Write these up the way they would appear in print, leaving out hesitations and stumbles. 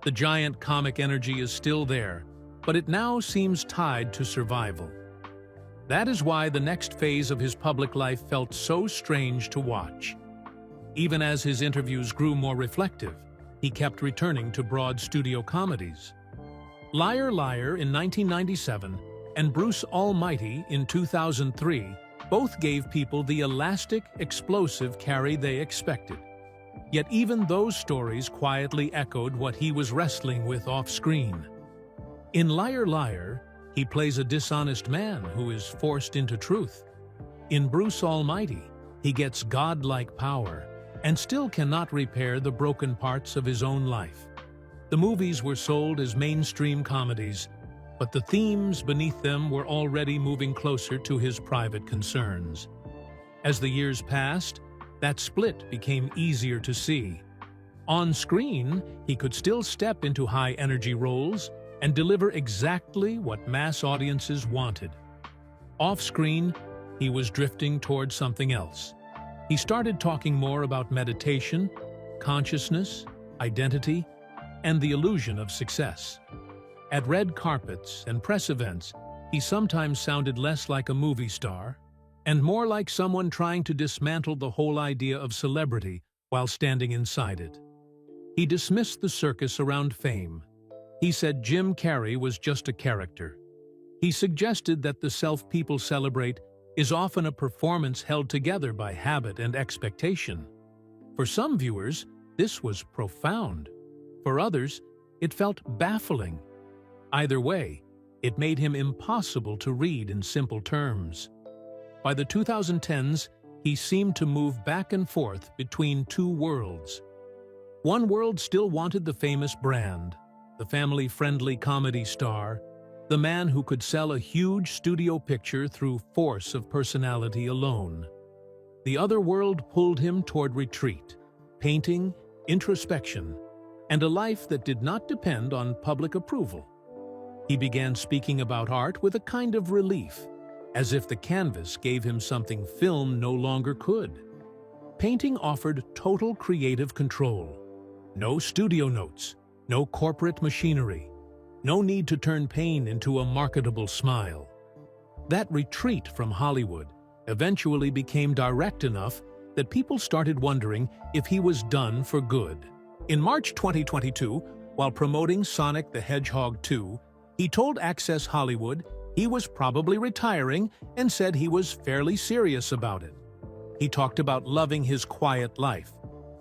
The giant comic energy is still there, but it now seems tied to survival. That is why the next phase of his public life felt so strange to watch. Even as his interviews grew more reflective, he kept returning to broad studio comedies. Liar Liar in 1997 and Bruce Almighty in 2003 both gave people the elastic, explosive Carrey they expected. Yet even those stories quietly echoed what he was wrestling with off-screen. In Liar Liar, he plays a dishonest man who is forced into truth. In Bruce Almighty, he gets godlike power and still cannot repair the broken parts of his own life. The movies were sold as mainstream comedies, but the themes beneath them were already moving closer to his private concerns. As the years passed, that split became easier to see. On screen, he could still step into high-energy roles and deliver exactly what mass audiences wanted. Off-screen, he was drifting toward something else. He started talking more about meditation, consciousness, identity, and the illusion of success. At red carpets and press events, he sometimes sounded less like a movie star and more like someone trying to dismantle the whole idea of celebrity while standing inside it. He dismissed the circus around fame. He said Jim Carrey was just a character. He suggested that the self people celebrate is often a performance held together by habit and expectation. For some viewers, this was profound. For others, it felt baffling. Either way, it made him impossible to read in simple terms. By the 2010s, he seemed to move back and forth between two worlds. One world still wanted the famous brand, the family-friendly comedy star, the man who could sell a huge studio picture through force of personality alone. The other world pulled him toward retreat, painting, introspection, and a life that did not depend on public approval. He began speaking about art with a kind of relief, as if the canvas gave him something film no longer could. Painting offered total creative control. No studio notes, no corporate machinery, no need to turn pain into a marketable smile. That retreat from Hollywood eventually became direct enough that people started wondering if he was done for good. In March 2022, while promoting Sonic the Hedgehog 2, he told Access Hollywood he was probably retiring and said he was fairly serious about it. He talked about loving his quiet life,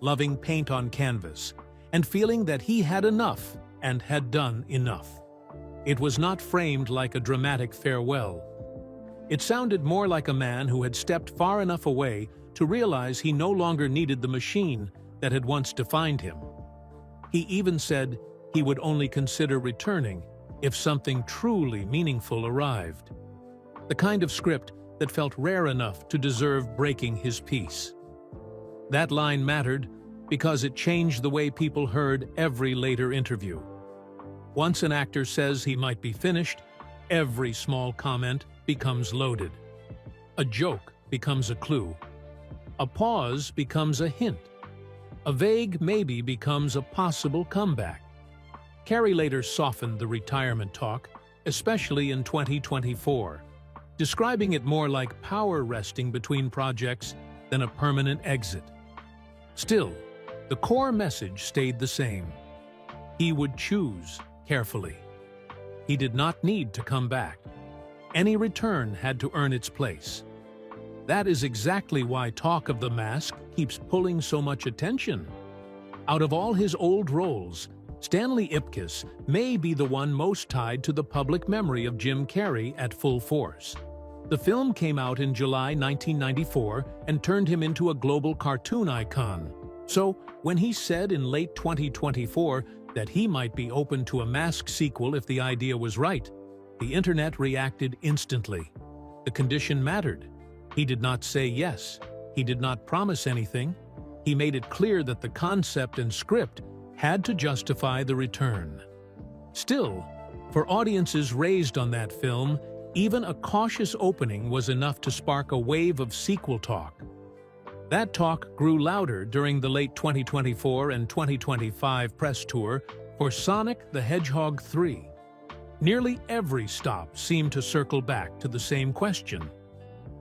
loving paint on canvas, and feeling that he had enough and had done enough. It was not framed like a dramatic farewell. It sounded more like a man who had stepped far enough away to realize he no longer needed the machine that had once defined him. He even said he would only consider returning if something truly meaningful arrived. The kind of script that felt rare enough to deserve breaking his peace. That line mattered because it changed the way people heard every later interview. Once an actor says he might be finished, every small comment becomes loaded. A joke becomes a clue. A pause becomes a hint. A vague maybe becomes a possible comeback. Carrey later softened the retirement talk, especially in 2024, describing it more like power resting between projects than a permanent exit. Still, the core message stayed the same. He would choose carefully. He did not need to come back. Any return had to earn its place. That is exactly why talk of the mask keeps pulling so much attention. Out of all his old roles, Stanley Ipkiss may be the one most tied to the public memory of Jim Carrey at full force. The film came out in July 1994 and turned him into a global cartoon icon. So, when he said in late 2024 that he might be open to a Mask sequel if the idea was right, the internet reacted instantly. The condition mattered. He did not say yes. He did not promise anything. He made it clear that the concept and script had to justify the return. Still, for audiences raised on that film, even a cautious opening was enough to spark a wave of sequel talk. That talk grew louder during the late 2024 and 2025 press tour, For Sonic the Hedgehog 3, nearly every stop seemed to circle back to the same question: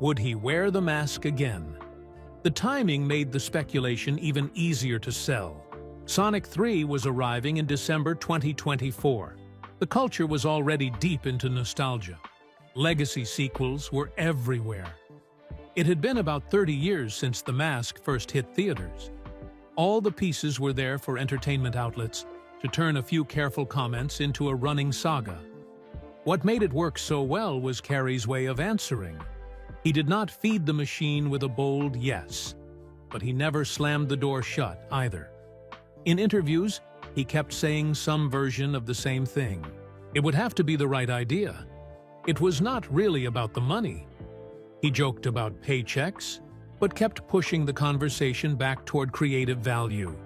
would he wear the mask again? The timing made the speculation even easier to sell. Sonic 3 was arriving in December 2024. The culture was already deep into nostalgia. Legacy sequels were everywhere. It had been about 30 years since The Mask first hit theaters. All the pieces were there for entertainment outlets to turn a few careful comments into a running saga. What made it work so well was Carrey's way of answering. He did not feed the machine with a bold yes, but he never slammed the door shut either. In interviews, he kept saying some version of the same thing. It would have to be the right idea. It was not really about the money. He joked about paychecks, but kept pushing the conversation back toward creative value.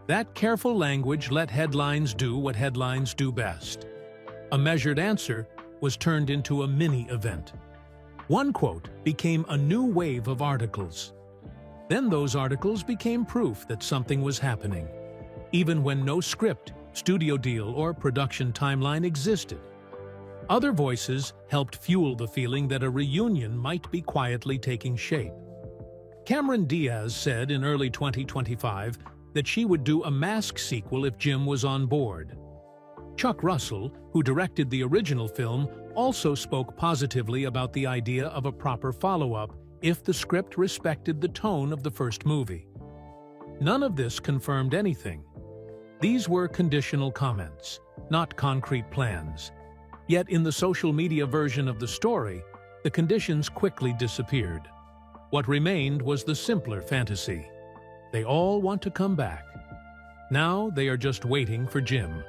That careful language let headlines do what headlines do best. A measured answer was turned into a mini-event. One quote became a new wave of articles. Then those articles became proof that something was happening, even when no script, studio deal, or production timeline existed. Other voices helped fuel the feeling that a reunion might be quietly taking shape. Cameron Diaz said in early 2025 that she would do a Mask sequel if Jim was on board. Chuck Russell, who directed the original film, also spoke positively about the idea of a proper follow-up if the script respected the tone of the first movie. None of this confirmed anything. These were conditional comments, not concrete plans. Yet in the social media version of the story, the conditions quickly disappeared. What remained was the simpler fantasy. They all want to come back. Now they are just waiting for Jim.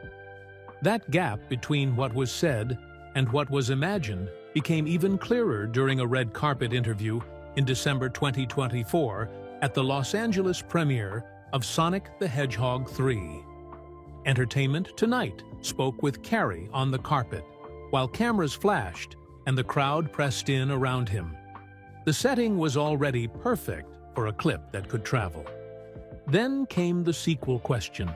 That gap between what was said and what was imagined became even clearer during a red carpet interview in December 2024 at the Los Angeles premiere of Sonic the Hedgehog 3. Entertainment Tonight spoke with Carrey on the carpet, while cameras flashed and the crowd pressed in around him. The setting was already perfect for a clip that could travel. Then came the sequel question.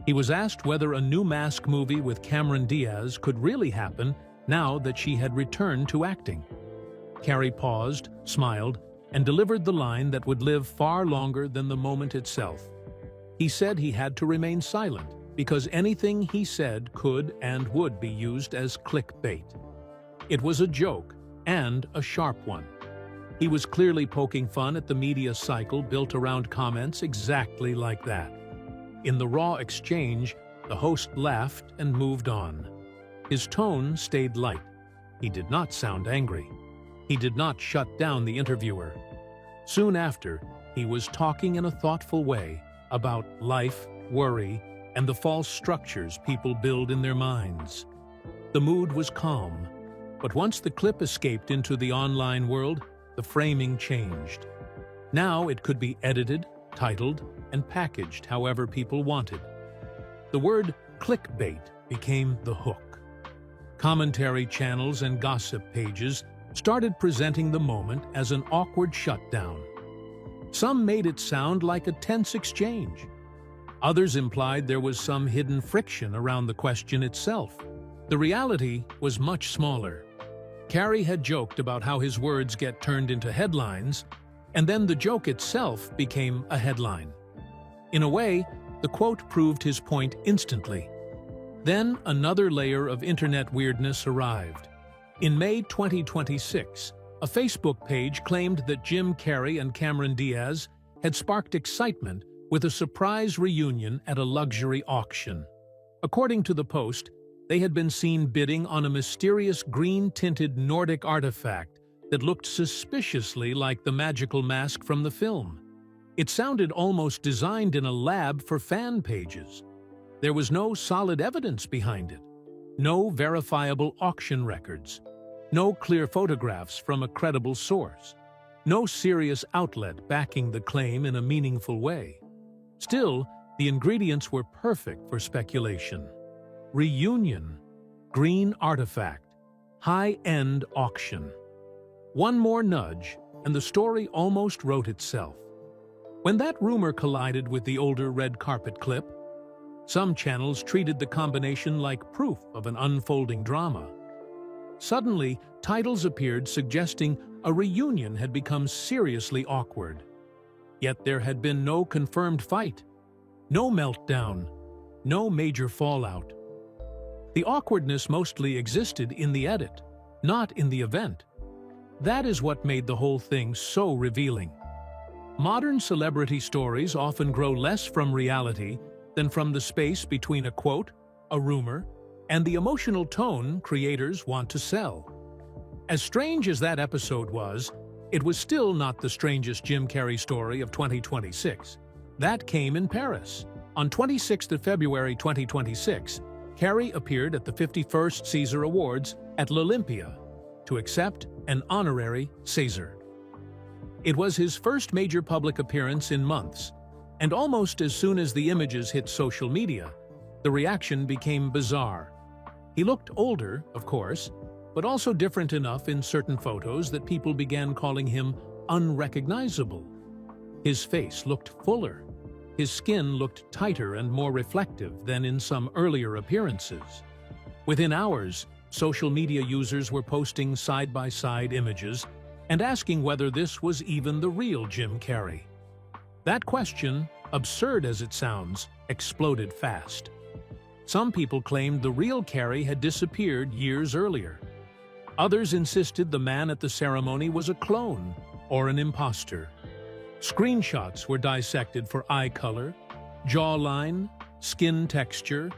He was asked whether a new Mask movie with Cameron Diaz could really happen now that she had returned to acting. Carrey paused, smiled, and delivered the line that would live far longer than the moment itself. He said he had to remain silent because anything he said could and would be used as clickbait. It was a joke, and a sharp one. He was clearly poking fun at the media cycle built around comments exactly like that. In the raw exchange, the host laughed and moved on. His tone stayed light. He did not sound angry. He did not shut down the interviewer. Soon after, he was talking in a thoughtful way about life, worry, and the false structures people build in their minds. The mood was calm, but once the clip escaped into the online world, the framing changed. Now it could be edited, titled, and packaged however people wanted. The word clickbait became the hook. Commentary channels and gossip pages started presenting the moment as an awkward shutdown. Some made it sound like a tense exchange. Others implied there was some hidden friction around the question itself. The reality was much smaller. Carrey had joked about how his words get turned into headlines, and then the joke itself became a headline. In a way, the quote proved his point instantly. Then another layer of internet weirdness arrived. In May 2026, a Facebook page claimed that Jim Carrey and Cameron Diaz had sparked excitement with a surprise reunion at a luxury auction. According to the post, they had been seen bidding on a mysterious green-tinted Nordic artifact that looked suspiciously like the magical mask from the film. It sounded almost designed in a lab for fan pages. There was no solid evidence behind it, no verifiable auction records, no clear photographs from a credible source, no serious outlet backing the claim in a meaningful way. Still, the ingredients were perfect for speculation. Reunion, green artifact, high-end auction. One more nudge, and the story almost wrote itself. When that rumor collided with the older red carpet clip, Some channels treated the combination like proof of an unfolding drama. Suddenly, titles appeared suggesting a reunion had become seriously awkward. Yet there had been no confirmed fight, no meltdown, no major fallout. The awkwardness mostly existed in the edit, not in the event. That is what made the whole thing so revealing. Modern celebrity stories often grow less from reality than from the space between a quote, a rumor, and the emotional tone creators want to sell. As strange as that episode was, it was still not the strangest Jim Carrey story of 2026. That came in Paris. On 26th of February 2026, Carrey appeared at the 51st Caesar Awards at l'Olympia to accept an honorary Caesar. It was his first major public appearance in months, and almost as soon as the images hit social media, the reaction became bizarre. He looked older, of course, but also different enough in certain photos that people began calling him unrecognizable. His face looked fuller. His skin looked tighter and more reflective than in some earlier appearances. Within hours, social media users were posting side-by-side images and asking whether this was even the real Jim Carrey. That question, absurd as it sounds, exploded fast. Some people claimed the real Carrey had disappeared years earlier. Others insisted the man at the ceremony was a clone or an imposter. Screenshots were dissected for eye color, jawline, skin texture,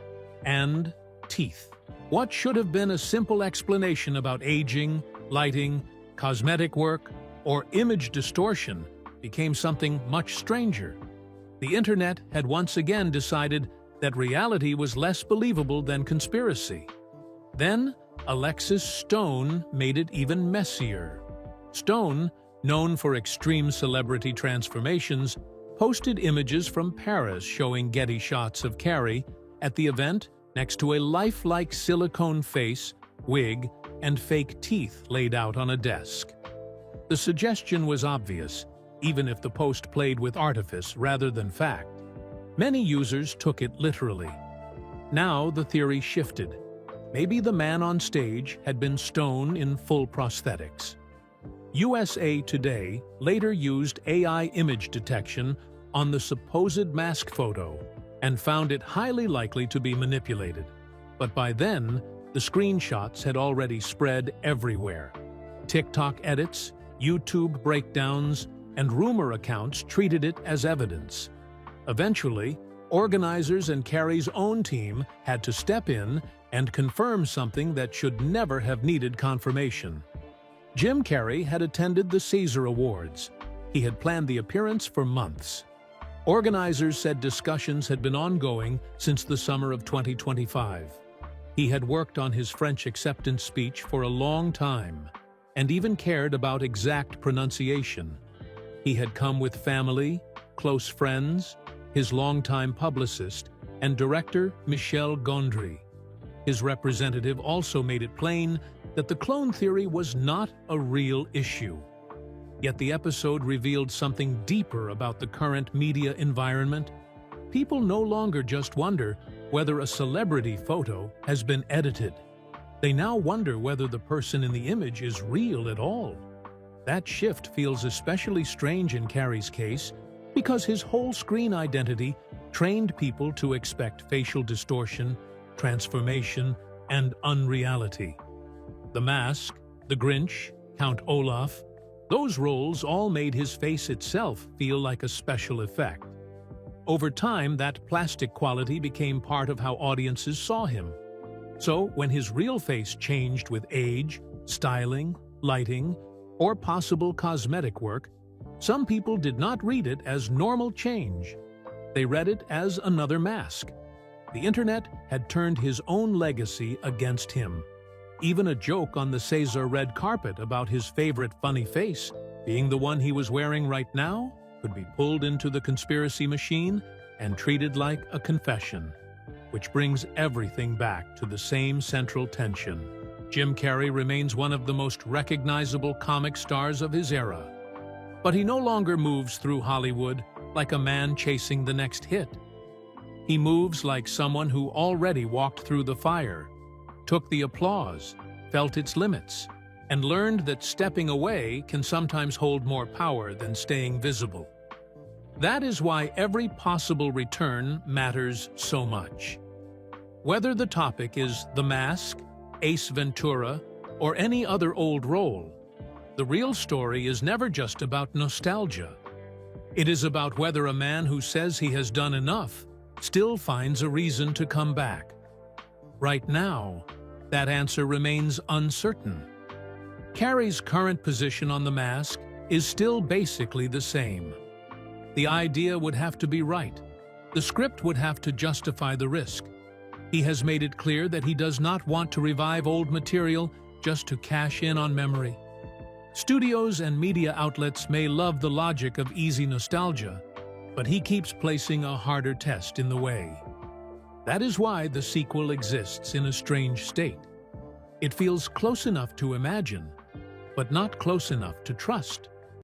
and teeth. What should have been a simple explanation about aging, lighting, cosmetic work, or image distortion became something much stranger. The internet had once again decided that reality was less believable than conspiracy. Then, Alexis Stone made it even messier. Stone, known for extreme celebrity transformations, posted images from Paris showing Getty shots of Carrey at the event next to a lifelike silicone face, wig, and fake teeth laid out on a desk. The suggestion was obvious, even if the post played with artifice rather than fact. Many users took it literally. Now the theory shifted. Maybe the man on stage had been Stone in full prosthetics. USA Today later used AI image detection on the supposed mask photo and found it highly likely to be manipulated. But by then, the screenshots had already spread everywhere. TikTok edits, YouTube breakdowns, and rumor accounts treated it as evidence. Eventually, organizers and Carrey's own team had to step in and confirm something that should never have needed confirmation. Jim Carrey had attended the Caesar Awards. He had planned the appearance for months. Organizers said discussions had been ongoing since the summer of 2025. He had worked on his French acceptance speech for a long time, and even cared about exact pronunciation. He had come with family, close friends, his longtime publicist, and director Michel Gondry. His representative also made it plain that the clone theory was not a real issue. Yet the episode revealed something deeper about the current media environment. People no longer just wonder whether a celebrity photo has been edited. They now wonder whether the person in the image is real at all. That shift feels especially strange in Carrey's case because his whole screen identity trained people to expect facial distortion, transformation, and unreality. The Mask, The Grinch, Count Olaf, those roles all made his face itself feel like a special effect. Over time, that plastic quality became part of how audiences saw him. So, when his real face changed with age, styling, lighting, or possible cosmetic work, some people did not read it as normal change. They read it as another mask. The internet had turned his own legacy against him. Even a joke on the Caesar red carpet about his favorite funny face being the one he was wearing right now could be pulled into the conspiracy machine and treated like a confession, which brings everything back to the same central tension. Jim Carrey remains one of the most recognizable comic stars of his era, but he no longer moves through Hollywood like a man chasing the next hit. He moves like someone who already walked through the fire, took the applause, felt its limits, and learned that stepping away can sometimes hold more power than staying visible. That is why every possible return matters so much. Whether the topic is The Mask, Ace Ventura, or any other old role, the real story is never just about nostalgia. It is about whether a man who says he has done enough still finds a reason to come back. Right now, that answer remains uncertain. Carrey's current position on The Mask is still basically the same. The idea would have to be right. The script would have to justify the risk. He has made it clear that he does not want to revive old material just to cash in on memory. Studios and media outlets may love the logic of easy nostalgia, but he keeps placing a harder test in the way. That is why the sequel exists in a strange state. It feels close enough to imagine, but not close enough to trust.